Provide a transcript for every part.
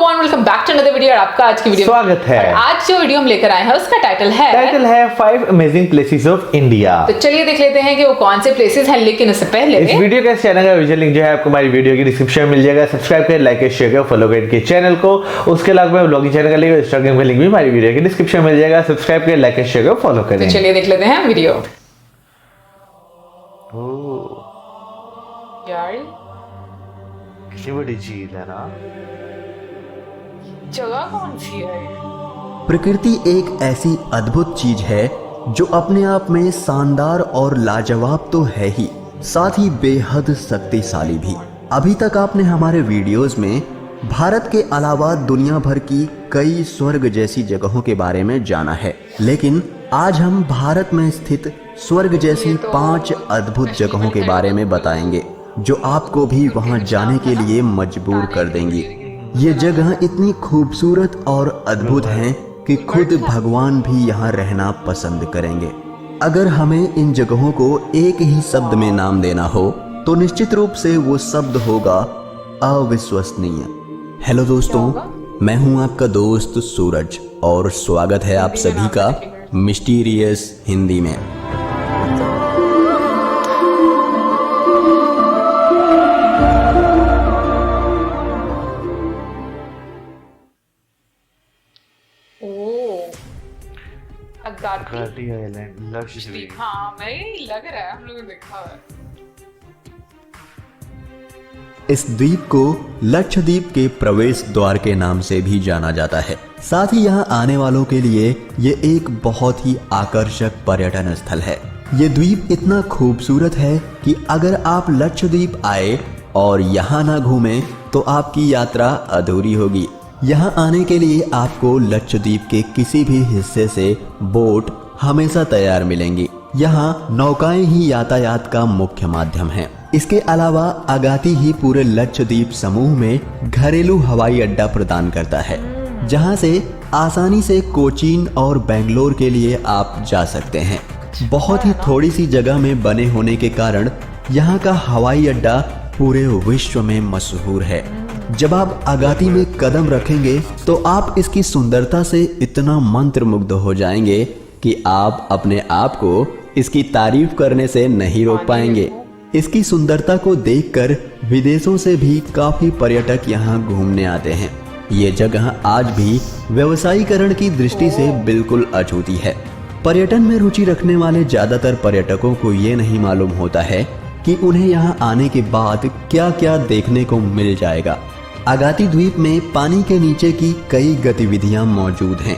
Everyone, welcome back to another video. और आपका आज की वीडियो स्वागत है। और आज जो वीडियो हम लेकर आए हैं उसका टाइटल है 5 अमेजिंग प्लेसेस ऑफ इंडिया। तो चलिए देख लेते हैं कि वो कौन से प्लेसेस हैं। लेकिन उससे पहले इस वीडियो के चैनल का विजुअल लिंक जो है आपको हमारी वीडियो की डिस्क्रिप्शन में मिल जाएगा। सब्सक्राइब करें, लाइक करें, शेयर करें, फॉलो करें के चैनल को। उसके अलावा ब्लॉगिंग चैनल का लिंक, इंस्टाग्राम का लिंक भी हमारी वीडियो की डिस्क्रिप्शन में मिल जाएगा। सब्सक्राइब करें, लाइक करें, शेयर करें, फॉलो करें। तो चलिए देख लेते हैं वीडियो। यार कितनी बड़ी झील है ना। जगह कौन सी है? प्रकृति एक ऐसी अद्भुत चीज है जो अपने आप में शानदार और लाजवाब तो है ही, साथ ही बेहद शक्तिशाली भी। अभी तक आपने हमारे वीडियोस में भारत के अलावा दुनिया भर की कई स्वर्ग जैसी जगहों के बारे में जाना है, लेकिन आज हम भारत में स्थित स्वर्ग जैसी 5 अद्भुत जगहों के बारे में बताएंगे जो आपको भी वहां जाने के लिए मजबूर कर देंगी। ये जगह इतनी खूबसूरत और अद्भुत हैं कि खुद भगवान भी यहाँ रहना पसंद करेंगे। अगर हमें इन जगहों को एक ही शब्द में नाम देना हो तो निश्चित रूप से वो शब्द होगा अविश्वसनीय। हेलो दोस्तों, मैं हूँ आपका दोस्त सूरज और स्वागत है आप सभी का मिस्टीरियस हिंदी में। अगाती आइलैंड, लक्षद्वीप। हाँ, मैं लग रहा है हम लोगों ने देखा है। इस द्वीप को लक्षद्वीप के प्रवेश द्वार के नाम से भी जाना जाता है। साथ ही यहाँ आने वालों के लिए ये एक बहुत ही आकर्षक पर्यटन स्थल है। ये द्वीप इतना खूबसूरत है कि अगर आप लक्षद्वीप आए और यहाँ ना घूमें तो आपकी यात्रा अधूरी होगी। यहाँ आने के लिए आपको लक्षद्वीप के किसी भी हिस्से से बोट हमेशा तैयार मिलेंगी। यहाँ नौकाएं ही यातायात का मुख्य माध्यम है। इसके अलावा अगाती ही पूरे लक्षद्वीप समूह में घरेलू हवाई अड्डा प्रदान करता है, जहाँ से आसानी से कोचीन और बेंगलोर के लिए आप जा सकते हैं। बहुत ही थोड़ी सी जगह में बने होने के कारण यहाँ का हवाई अड्डा पूरे विश्व में मशहूर है। जब आप अगाती में कदम रखेंगे तो आप इसकी सुंदरता से इतना मंत्रमुग्ध हो जाएंगे कि आप अपने आप को इसकी तारीफ करने से नहीं रोक पाएंगे। इसकी सुंदरता को देखकर विदेशों से भी काफी पर्यटक यहाँ घूमने आते हैं। ये जगह आज भी व्यवसायीकरण की दृष्टि से बिल्कुल अछूती है। पर्यटन में रुचि रखने वाले ज्यादातर पर्यटकों को ये नहीं मालूम होता है कि उन्हें यहाँ आने के बाद क्या क्या देखने को मिल जाएगा। अगाती द्वीप में पानी के नीचे की कई गतिविधियां मौजूद हैं,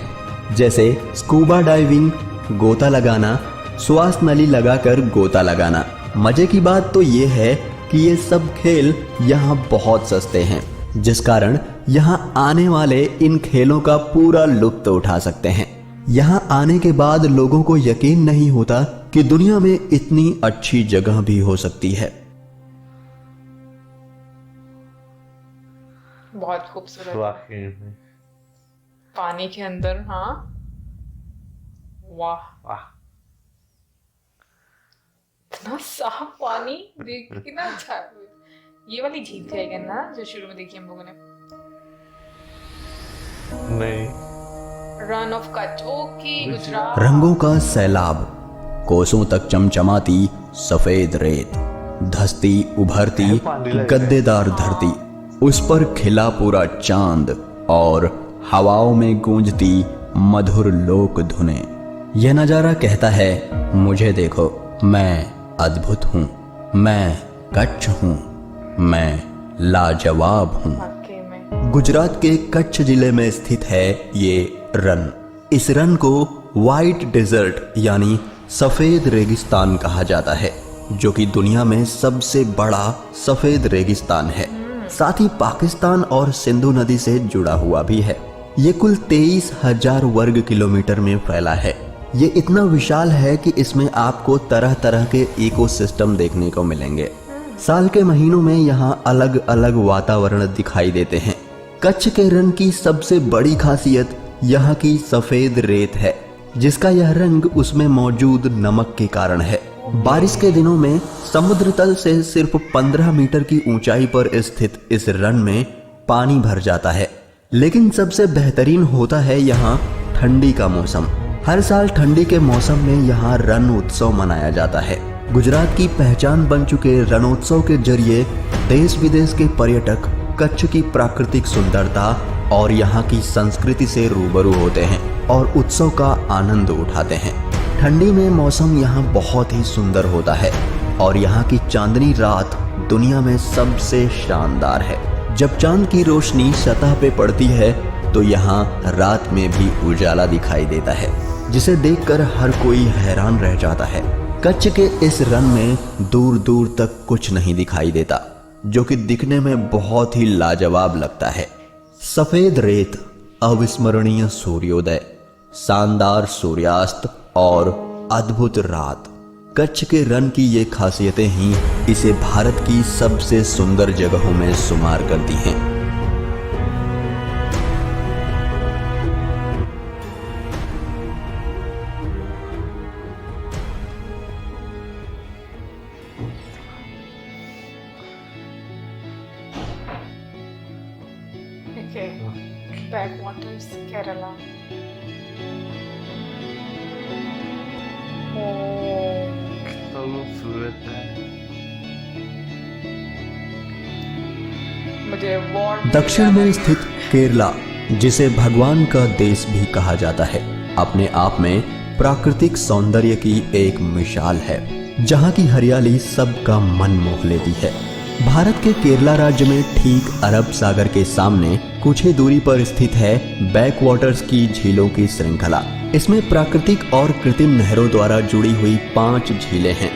जैसे स्कूबा डाइविंग, गोता लगाना, श्वास नली लगाकर गोता लगाना। मजे की बात तो ये है कि ये सब खेल यहाँ बहुत सस्ते हैं, जिस कारण यहाँ आने वाले इन खेलों का पूरा लुत्फ उठा सकते हैं। यहाँ आने के बाद लोगों को यकीन नहीं होता कि दुनिया में इतनी अच्छी जगह भी हो सकती है। बहुत खूबसूरत वाकई में। पानी के अंदर। हाँ, वाह वाह, इतना साफ पानी देख के कितना अच्छा है। ये वाली झील थी क्या ना जो शुरू में देखी हम लोगों ने? नहीं। Run of Kutch, okay, Gujarat. रंगों का सैलाब, कोसों तक चमचमाती सफेद रेत, धसती उभरती गद्देदार धरती, उस पर खिला पूरा चांद और हवाओं में गूंजती मधुर लोक धुनें। यह नजारा कहता है, मुझे देखो, मैं अद्भुत हूँ, मैं कच्छ हूँ, मैं लाजवाब हूँ। गुजरात के कच्छ जिले में स्थित है ये रन। इस रन को व्हाइट डेजर्ट यानी सफेद रेगिस्तान कहा जाता है, जो कि दुनिया में सबसे बड़ा सफेद रेगिस्तान है। साथ ही पाकिस्तान और सिंधु नदी से जुड़ा हुआ भी है। ये कुल 23,000 वर्ग किलोमीटर में फैला है। ये इतना विशाल है कि इसमें आपको तरह तरह के इकोसिस्टम देखने को मिलेंगे। साल के महीनों में यहाँ अलग अलग वातावरण दिखाई देते हैं। कच्छ के रन की सबसे बड़ी खासियत यहाँ की सफेद रेत है, जिसका यह रंग उसमें मौजूद नमक के कारण है। बारिश के दिनों में समुद्र तल से सिर्फ 15 मीटर की ऊंचाई पर स्थित इस रन में पानी भर जाता है। लेकिन सबसे बेहतरीन होता है यहाँ ठंडी का मौसम। हर साल ठंडी के मौसम में यहाँ रण उत्सव मनाया जाता है। गुजरात की पहचान बन चुके रणोत्सव के जरिए देश विदेश के पर्यटक कच्छ की प्राकृतिक सुंदरता और यहाँ की संस्कृति से रूबरू होते हैं और उत्सव का आनंद उठाते हैं। ठंडी में मौसम यहाँ बहुत ही सुंदर होता है और यहाँ की चांदनी रात दुनिया में सबसे शानदार है। जब चांद की रोशनी सतह पे पड़ती है तो यहाँ रात में भी उजाला दिखाई देता है, जिसे देखकर हर कोई हैरान रह जाता है। कच्छ के इस रण में दूर दूर तक कुछ नहीं दिखाई देता, जो कि दिखने में बहुत ही लाजवाब लगता है। सफेद रेत, अविस्मरणीय सूर्योदय, शानदार सूर्यास्त और अद्भुत रात, कच्छ के रण की ये खासियतें ही इसे भारत की सबसे सुंदर जगहों में शुमार करती हैं। Okay, backwaters, Kerala. Oh, खूबसूरत है। मुझे warm दक्षिण में स्थित केरला, जिसे भगवान का देश भी कहा जाता है, अपने आप में प्राकृतिक सौंदर्य की एक मिसाल है, जहाँ की हरियाली सबका मन मोह लेती है। भारत के केरला राज्य में ठीक अरब सागर के सामने कुछ ही दूरी पर स्थित है बैकवाटर्स की झीलों की श्रृंखला। इसमें प्राकृतिक और कृत्रिम नहरों द्वारा जुड़ी हुई 5 झीलें हैं,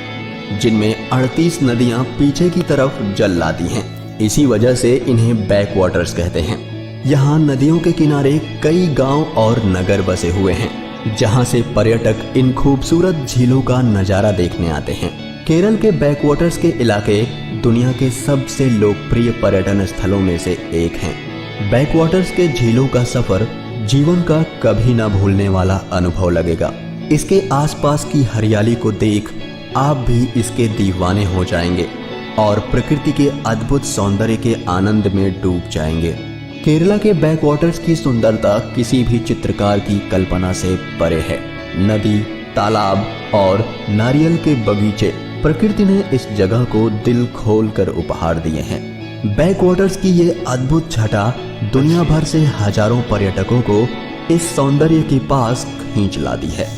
जिनमें 38 नदियां पीछे की तरफ जल लाती हैं। इसी वजह से इन्हें बैकवाटर्स कहते हैं। यहाँ नदियों के किनारे कई गांव और नगर बसे हुए हैं, जहाँ से पर्यटक इन खूबसूरत झीलों का नजारा देखने आते हैं। केरल के बैकवाटर्स के इलाके दुनिया के सबसे लोकप्रिय पर्यटन स्थलों में से एक हैं। बैकवाटर्स के झीलों का सफर जीवन का कभी ना भूलने वाला अनुभव लगेगा। इसके आसपास की हरियाली को देख आप भी इसके दीवाने हो जाएंगे और प्रकृति के अद्भुत सौंदर्य के आनंद में डूब जाएंगे। केरला के बैकवाटर्स की सुंदरता किसी भी चित्रकार की कल्पना से परे है। नदी, तालाब और नारियल के बगीचे, प्रकृति ने इस जगह को दिल खोल कर उपहार दिए हैं। बैकवाटर्स की ये अद्भुत छटा दुनिया भर से हजारों पर्यटकों को इस सौंदर्य के पास खींच लाती है।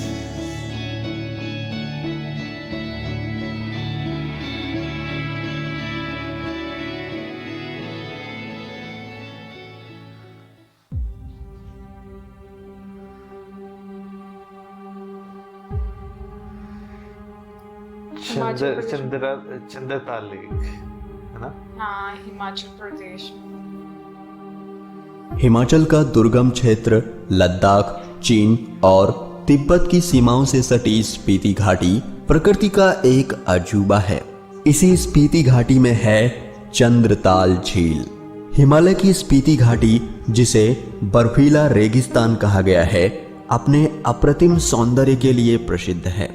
चंद्रताल लेक है ना? हाँ, हिमाचल प्रदेश। हिमाचल का दुर्गम क्षेत्र लद्दाख, चीन और तिब्बत की सीमाओं से सटी स्पीति घाटी प्रकृति का एक अजूबा है। इसी स्पीति घाटी में है चंद्रताल झील। हिमालय की स्पीति घाटी, जिसे बर्फीला रेगिस्तान कहा गया है, अपने अप्रतिम सौंदर्य के लिए प्रसिद्ध है।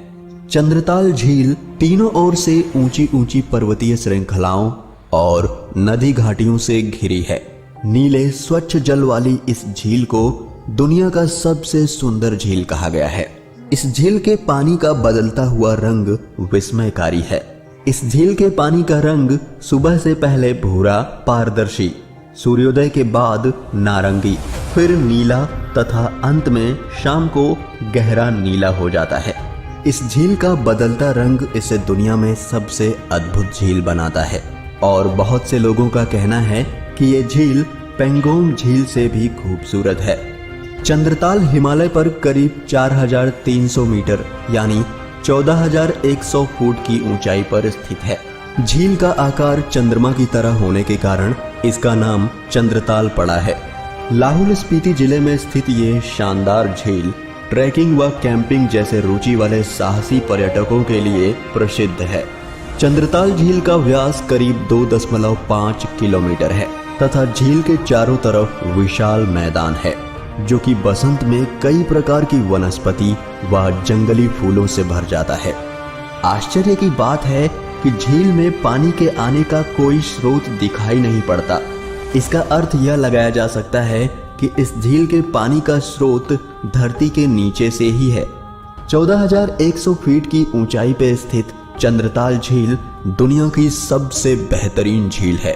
चंद्रताल झील तीनों ओर से ऊंची ऊंची पर्वतीय श्रृंखलाओं और नदी घाटियों से घिरी है। नीले स्वच्छ जल वाली इस झील को दुनिया का सबसे सुंदर झील कहा गया है। इस झील के पानी का बदलता हुआ रंग विस्मयकारी है। इस झील के पानी का रंग सुबह से पहले भूरा पारदर्शी, सूर्योदय के बाद नारंगी, फिर नीला तथा अंत में शाम को गहरा नीला हो जाता है। इस झील का बदलता रंग इसे दुनिया में सबसे अद्भुत झील बनाता है और बहुत से लोगों का कहना है कि ये झील पेंगोंग झील से भी खूबसूरत है। चंद्रताल हिमालय पर करीब 4300 मीटर यानी 14100 फुट की ऊंचाई पर स्थित है। झील का आकार चंद्रमा की तरह होने के कारण इसका नाम चंद्रताल पड़ा है। लाहौल स्पीति जिले में स्थित ये शानदार झील ट्रैकिंग व कैंपिंग जैसे रुचि वाले साहसी पर्यटकों के लिए प्रसिद्ध है। चंद्रताल झील का व्यास करीब 2.5 किलोमीटर है तथा झील के चारों तरफ विशाल मैदान है, जो कि बसंत में कई प्रकार की वनस्पति व जंगली फूलों से भर जाता है। आश्चर्य की बात है कि झील में पानी के आने का कोई स्रोत दिखाई नहीं पड़ता। इसका अर्थ यह लगाया जा सकता है कि इस झील के पानी का स्रोत धरती के नीचे से ही है। 14,100 फीट की ऊंचाई पे स्थित चंद्रताल झील दुनिया की सबसे बेहतरीन झील है।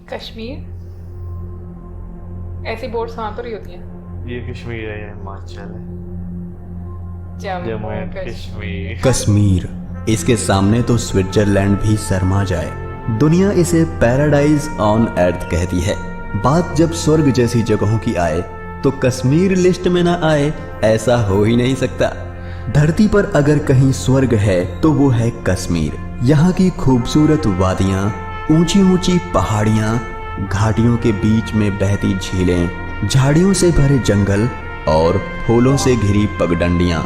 कश्मीर, ऐसी बोर्ड्स वहां पर ही होती हैं। ये कश्मीर है, ये हिमाचल है, जम्मू कश्मीर। कश्मीर, इसके सामने तो स्विट्जरलैंड भी शर्मा जाए। दुनिया इसे पैराडाइज ऑन अर्थ कहती है। बात जब स्वर्ग जैसी जगहों की आए तो कश्मीर लिस्ट में ना आए, ऐसा हो ही नहीं सकता। धरती पर अगर कहीं स्वर्ग है तो वो है कश्मीर। यहाँ की खूबसूरत वादियाँ, ऊंची ऊंची पहाड़ियाँ, घाटियों के बीच में बहती झीलें, झाड़ियों से भरे जंगल और फूलों से घिरी पगडंडियाँ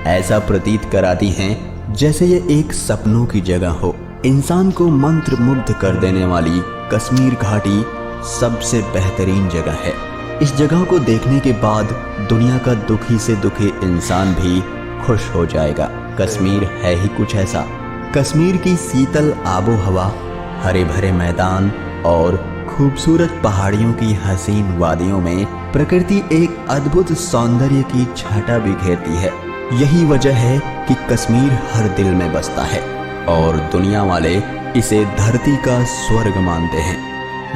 ऐसा प्रतीत कराती हैं जैसे ये एक सपनों की जगह हो। इंसान को मंत्र मुग्ध कर देने वाली कश्मीर घाटी सबसे बेहतरीन जगह है। इस जगह को देखने के बाद दुनिया का दुखी से दुखी इंसान भी खुश हो जाएगा। कश्मीर है ही कुछ ऐसा। कश्मीर की शीतल आबो हवा, हरे भरे मैदान और खूबसूरत पहाड़ियों की हसीन वादियों में प्रकृति एक अद्भुत सौंदर्य की छटा बिखेरती है। यही वजह है कि कश्मीर हर दिल में बसता है और दुनिया वाले इसे धरती का स्वर्ग मानते हैं।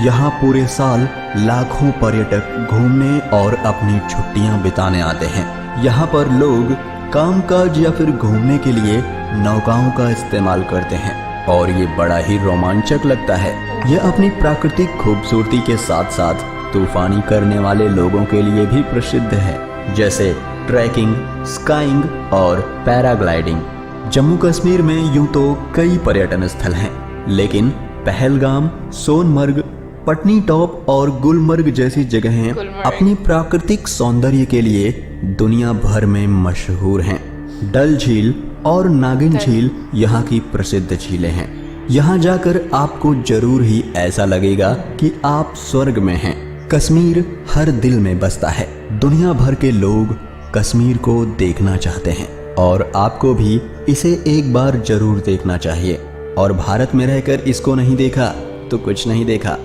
यहाँ पूरे साल लाखों पर्यटक घूमने और अपनी छुट्टियां बिताने आते हैं। यहाँ पर लोग कामकाज या फिर घूमने के लिए नौकाओं का इस्तेमाल करते हैं और ये बड़ा ही रोमांचक लगता है। यह अपनी प्राकृतिक खूबसूरती के साथ साथ तूफानी करने वाले लोगों के लिए भी प्रसिद्ध है, जैसे ट्रैकिंग, स्काइंग और पैराग्लाइडिंग। जम्मू कश्मीर में यूं तो कई पर्यटन स्थल हैं, लेकिन पहलगाम, सोनमर्ग, पटनी टॉप और गुलमर्ग जैसी जगहें अपनी प्राकृतिक सौंदर्य के लिए दुनिया भर में मशहूर हैं। डल झील और नागिन झील यहाँ की प्रसिद्ध झीलें हैं। यहाँ जाकर आपको जरूर ही ऐसा लगेगा कि आप स्वर्ग में हैं। कश्मीर हर दिल में बसता है। दुनिया भर के लोग कश्मीर को देखना चाहते हैं और आपको भी इसे एक बार जरूर देखना चाहिए। और भारत में रहकर इसको नहीं देखा तो कुछ नहीं देखा।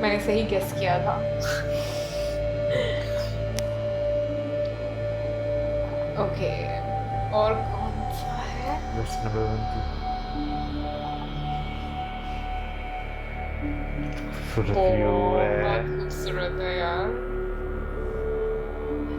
मैंने सही गेस किया था। ओके, और कौन सा है? बहुत खूबसूरत है यार।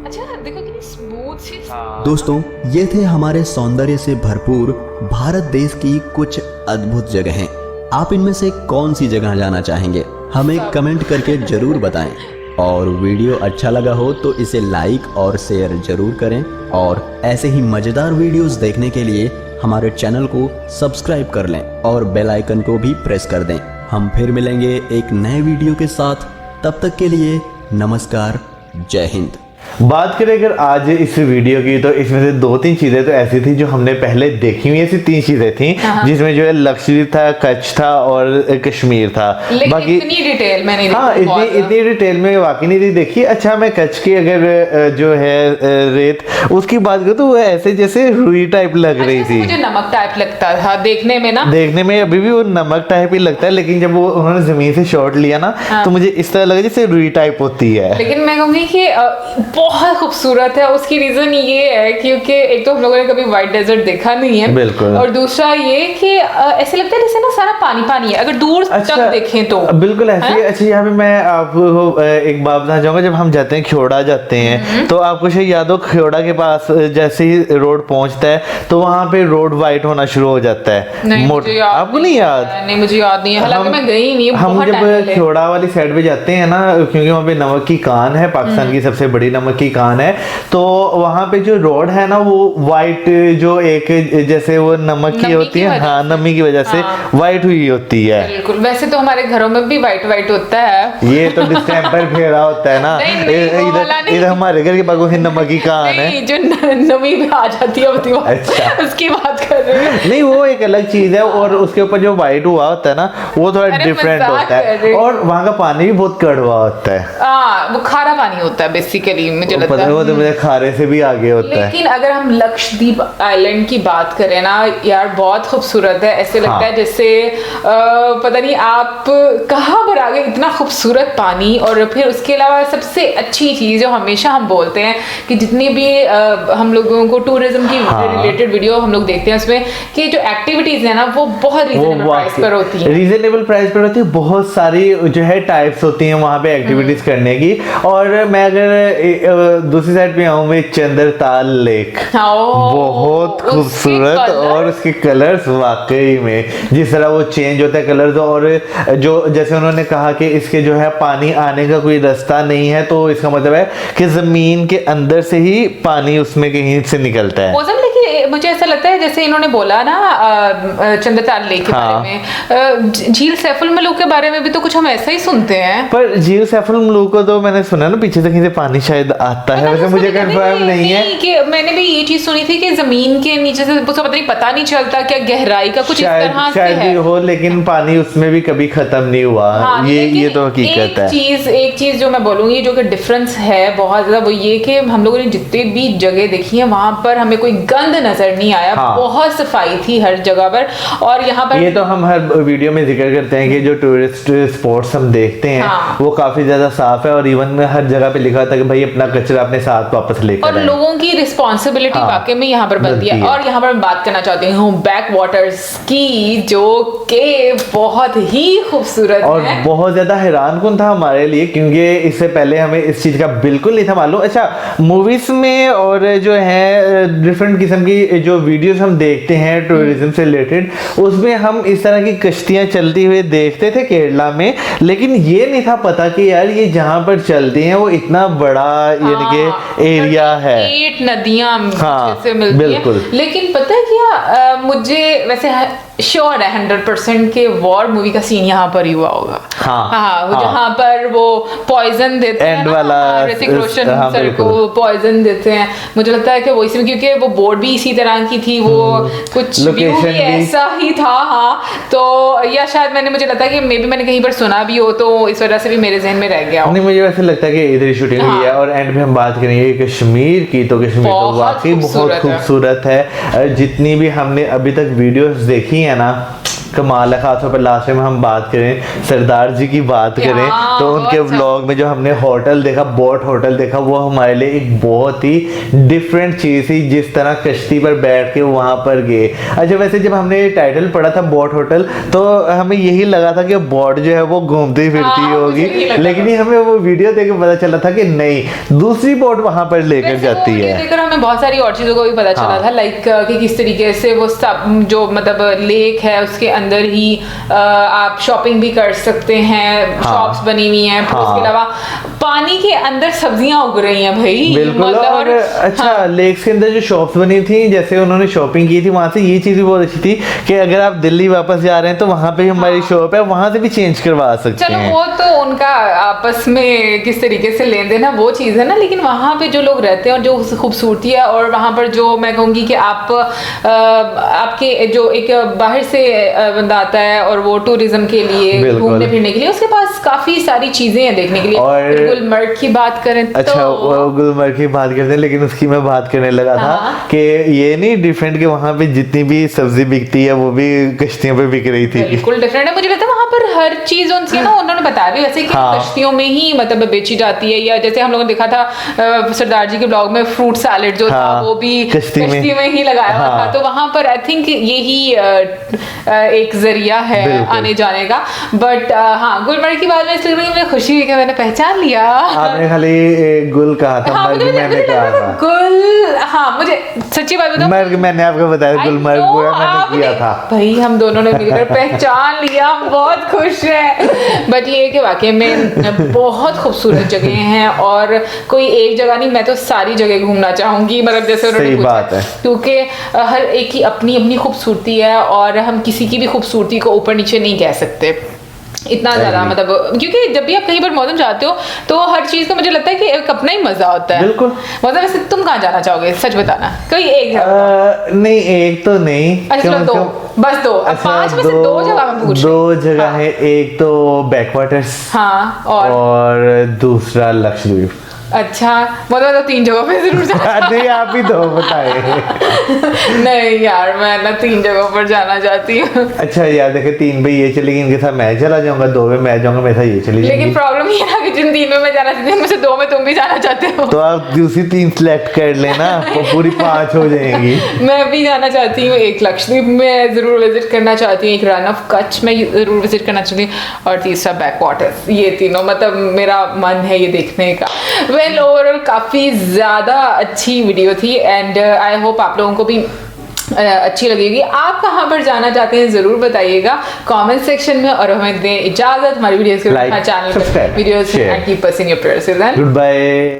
अच्छा देखो कितनी स्मूथ सी। दोस्तों, ये थे हमारे सौंदर्य से भरपूर भारत देश की कुछ अद्भुत जगहें। आप इनमें से कौन सी जगह जाना चाहेंगे हमें कमेंट करके जरूर बताएं। और वीडियो अच्छा लगा हो तो इसे लाइक और शेयर जरूर करें। और ऐसे ही मजेदार वीडियोस देखने के लिए हमारे चैनल को सब्सक्राइब कर लें और बेल आइकन को भी प्रेस कर दें। हम फिर मिलेंगे एक नए वीडियो के साथ। तब तक के लिए नमस्कार, जय हिंद। बात करें अगर आज इस वीडियो की तो इसमें से 2-3 चीजें तो ऐसी थी जो हमने पहले देखी हुई। ऐसी 3 चीजें थी जिसमें जो है लक्षद्वीप था, कच्छ था और कश्मीर था। बाकी इतनी डिटेल मैंने हाँ इतनी डिटेल में वाकई नहीं थी देखी। अच्छा मैं कच्छ की अगर जो है रेत उसकी बात करूँ तो वो ऐसे जैसे रुई टाइप लग रही थी। मुझे नमक टाइप लगता था देखने में ना। देखने में अभी भी वो नमक टाइप ही लगता है, लेकिन जब वो उन्होंने जमीन से शॉट लिया ना तो मुझे इस तरह लगा जैसे रुई टाइप होती है। लेकिन मैं कहूँगी कि बहुत खूबसूरत है। उसकी रीजन ये है क्योंकि एक तो हम लोगों ने कभी व्हाइट डेजर्ट देखा नहीं है, बिल्कुल, और दूसरा ये कि ऐसे लगता है जैसे ना सारा पानी पानी है अगर दूर तक देखें तो। बिल्कुल ऐसे। अच्छा यहाँ पे मैं आपको एक बात बताना चाहूंगा। जब हम जाते हैं ख्योड़ा जाते हैं तो आपको शायद याद हो ख्योड़ा के पास जैसे ही रोड पहुंचता है तो वहाँ पे रोड व्हाइट होना शुरू हो जाता है। आपको नहीं याद? नहीं मुझे याद नहीं है, हालांकि मैं गई नहीं। हम जब ख्योड़ा वाली साइड पे जाते हैं ना, क्योंकि वहाँ पे नमक की कान है, पाकिस्तान की सबसे बड़ी नमक नमक की कान है, तो वहाँ पे जो रोड है ना वो वाइट, जो एक जैसे वो नमक की नमी होती की है, वजह हाँ से। नमी की वजह से हाँ। वाइट हुई होती है। बिल्कुल, वैसे तो हमारे घरों में भी वाइट वाइट होता है। ये तो डिस्टेम्पर फेरा होता है ना। नहीं, वो वाला नहीं। इधर हमारे घर के बगल में नमक की कान है। नहीं, जो नमी में आ जाती है होती है, अच्छा। उसकी बात कर रहे हैं। नहीं, वो एक अलग चीज है, और उसके ऊपर जो व्हाइट हुआ होता है ना वो थोड़ा अरे डिफरेंट मजाक होता कर है, रही हूँ। और वहाँ का पानी भी बहुत कड़वा होता है। वो खारा पानी होता है बेसिकली, मुझे वो लगता पता है, है। वो तो मुझे खारे से भी आगे होता है। लेकिन अगर हम लक्षद्वीप आइलैंड की बात करें ना यार, बहुत खूबसूरत है। ऐसे लगता है जैसे पता नहीं आप कहाँ पर आ गए, इतना खूबसूरत पानी। और फिर उसके अलावा सबसे अच्छी चीज जो हमेशा हम बोलते हैं कि जितनी भी हम लोगों को टूरिज्म की रिलेटेड वीडियो हम लोग देखते हैं, उसमें कि जो एक्टिविटीज है ना वो बहुत रीजनेबल प्राइस पर होती है। रीजनेबल प्राइस पर होती है, बहुत सारी जो है टाइप्स होती हैं वहाँ पे एक्टिविटीज करने की। और मैं अगर दूसरी साइड पे आऊँ, मैं चंद्रताल लेक, बहुत खूबसूरत, और उसके कलर्स वाकई में जिस तरह वो चेंज होता है कलर्स, और जो जैसे उन्होंने कहा कि इसके जो है पानी आने का कोई रास्ता नहीं है, तो इसका मतलब है कि जमीन के अंदर से ही पानी उसमें कहीं से निकलता है। मौसम, लेकिन मुझे ऐसा लगता है जैसे इन्होंने बोला ना चंद्रताल लेक के बारे में, झील सैफुल मलूक के बारे में भी तो कुछ हम ऐसा ही सुनते हैं। पर झील सैफुल मलूक को तो मैंने सुना ना पीछे से कहीं से पानी शायद आता है, वैसे मुझे कंफर्म नहीं है कि मैंने भी ये चीज सुनी थी कि जमीन के नीचे से उसका पता नहीं चलता क्या गहराई का कुछ इस तरह से शायद है। भी हो, लेकिन पानी उसमें भी कभी खत्म नहीं हुआ। हाँ, ये तो हकीकत है। एक चीज जो मैं बोलूंगी जो कि डिफरेंस है बहुत ज्यादा, वो ये कि हम लोगों ने जितनी भी जगह देखी है वहां पर हमें कोई गंद नजर नहीं आया। हाँ। बहुत सफाई थी हर जगह पर। और यहाँ पर ये तो हम हर वीडियो में जिक्र करते हैं कि जो टूरिस्ट स्पॉट्स हम देखते हैं हाँ। वो काफी ज्यादा साफ है, और इवन में हर जगह पे लिखा होता है कि भाई अपना कचरा अपने साथ वापस लेकर और आए। लोगों की रिस्पॉन्सिबिलिटी हाँ, वाकई में यहाँ पर बनती है। और यहाँ पर मैं बात करना चाहती हूँ बैक वाटर्स की, जो कि बहुत ही खूबसूरत और है। बहुत ज्यादा हैरानकुन था हमारे लिए, क्योंकि इससे पहले हमें इस चीज का बिल्कुल नहीं था मालूम। अच्छा, मूवीज में और जो है डिफरेंट किस्म की जो वीडियोस हम देखते हैं टूरिज्म से रिलेटेड, उसमें हम इस तरह की कश्तियां चलती हुए देखते थे केरला में, लेकिन ये नहीं था पता कि यार ये जहाँ पर चलती हैं वो इतना बड़ा यानी कि एरिया है। 8 नदियां हाँ, से मिलती बिल्कुल। है। लेकिन पता है क्या, मुझे वैसे श्योर है 100% के वॉर मूवी का सीन यहाँ पर ही हुआ होगा। हाँ, जहाँ पर वो पॉइजन देते हैं एंड ना, वाला ऋतिक रोशन हाँ, सर को बिल्कुल। पॉइजन देते हैं। मुझे लगता है कि वो इसमें, क्योंकि वो बोर्ड भी इसी तरह की थी, वो कुछ व्यू लोकेशन भी भी ऐसा ही था। हाँ, तो या शायद मैंने, मुझे लगता है कि मे बी मैंने कहीं पर सुना भी हो, तो इस वजह से भी मेरे जहन में रह गया हो। नहीं, मुझे वैसे लगता है कि इधर ही शूटिंग हुई है। और एंड में हम बात करेंगे कश्मीर की, तो कश्मीर तो बहुत वाकई बहुत खूबसूरत है। जितनी भी हमने अभी तक वीडियोस देखी है ना, कमाल है। खासतौर पर लास्ट में हम बात करें सरदार जी की बात करें, तो उनके व्लॉग में जो हमने होटल देखा, बोट होटल देखा, वो हमारे लिए एक बहुत ही डिफरेंट चीज थी। जिस तरह कश्ती पर बैठ के वहां पर गए। अच्छा, वैसे जब हमने टाइटल पढ़ा था बोट होटल, तो हमें यही लगा था कि बोट जो है वो घूमती फिरती होगी, लेकिन ये हमें वो वीडियो देख के पता चला था कि नहीं, दूसरी बोट वहां पर लेकर जाती है। देखकर हमें बहुत सारी और चीजों को भी पता चला था, लाइक कि किस तरीके से वो सब जो मतलब लेक है उसके अंदर ही आप शॉपिंग भी कर सकते हैं। शॉप्स बनी हुई हैं। उसके अलावा पानी के अंदर सब्जियां उग रही हैं भाई, बिल्कुल। और अच्छा, लेक्स के अंदर जो शॉप्स बनी थी, जैसे उन्होंने शॉपिंग की थी, वहां से ये चीज भी बहुत अच्छी थी कि अगर आप दिल्ली वापस जा रहे हैं तो वहां पे हमारी शॉप है, वहां से भी चेंज करवा सकते चलो हैं। वो तो उनका आपस में किस तरीके से लेन देन है वो चीज है ना, लेकिन वहां पे जो लोग रहते हैं और जो खूबसूरती है, और वहां पर जो मैं कहूंगी कि आप आपके जो एक बाहर से बंदा आता है और वो टूरिज्म के लिए घूमने फिरने के लिए, उसके पास काफी सारी चीजें हैं देखने के लिए। और गुलमर्ग की बात करें अच्छा, तो गुलमर्ग की बात करते हैं, लेकिन उसकी मैं बात करने लगा था कि ये नहीं डिफरेंट कि वहां पे जितनी भी सब्जी बिकती है वो भी कश्तियों पे बिक रही थी। बिल्कुल डिफरेंट है। मुझे लगता है वहां पर हर चीज उनसे ना, उन्होंने बताया भी वैसे कि कश्तियों में ही मतलब बेची जाती है। या जैसे हम लोगों ने देखा था सरदार जी के ब्लॉग में फ्रूट सैलेड जो था वो भी कश्ती में ही लगाया हुआ था। तो वहां पर आई थिंक यही एक जरिया है आने जाने का। बट हाँ, गुलमर्ग की बात में इसलिए मुझे खुशी हुई कि मैंने पहचान लिया। आपने खाली गुल कहा था, मैंने कहा था गुल। हाँ, मुझे सच्ची बात बताऊं, मैंने आपको बताया I गुलमर्ग know पूरा मैंने किया आपने- था। भाई हम दोनों ने मिलकर पहचान लिया, हम बहुत खुश हैं। बट ये है कि वाकई में बहुत खूबसूरत जगह हैं, और कोई एक जगह नहीं, मैं तो सारी जगह घूमना चाहूंगी, मतलब जैसे उन्होंने सही पूछा, बात है। क्योंकि हर एक की अपनी अपनी खूबसूरती है, और हम किसी की भी खूबसूरती को ऊपर नीचे नहीं कह सकते इतना ज़्यादा, मतलब क्योंकि जब भी आप कहीं पर मौसम जाते हो तो हर चीज़ का मुझे लगता है कि एक अपना ही मज़ा होता है। बिल्कुल। मतलब वैसे तुम कहाँ जाना चाहोगे, सच बताना, कोई एक जगह? नहीं एक तो नहीं, अच्छा चलो दो, बस दो, अब अच्छा, 5 में से 2 जगह मैं पूछ रही दो हूँ। जगह हाँ। है, एक तो बैकवाटर्स हाँ, और दूसरा लक्षद्वीप। अच्छा, मतलब तो 3 जगहों पे जरूर जाना। नहीं आप ही दो बताए। नहीं यार, मैं ना 3 जगहों पर जाना चाहती हूँ। अच्छा यार देखे 3 पे ये चलेगी, इनके साथ मैं चला जाऊंगा, 2 पे मैं जाऊंगा, मेरे साथ ये चली लेकिन जाएगी। प्रॉब्लम ये है कि जिन 3 में मैं जाना चाहती हूँ उनमें से 2 में तुम भी जाना चाहते हो। तो आप दूसरी 3 सिलेक्ट कर लेना, वो पूरी 5 हो जाएंगी। मैं भी जाना चाहती हूँ, एक लक्षद्वीप में ज़रूर विजिट करना चाहती हूँ, एक रन ऑफ कच्छ में ज़रूर विजिट करना चाहती हूँ, और तीसरा बैकवाटर्स। ये तीनों मतलब मेरा मन है ये देखने का। वेल ओवरऑल काफ़ी ज़्यादा अच्छी वीडियो थी, एंड आई होप आप लोगों को भी अच्छी लगेगी। आप कहाँ पर जाना चाहते हैं ज़रूर बताइएगा कमेंट सेक्शन में, और हमें दें इजाज़त हमारी वीडियोस के Like, channel subscribe, videos share. And keep us in your prayers. Good bye.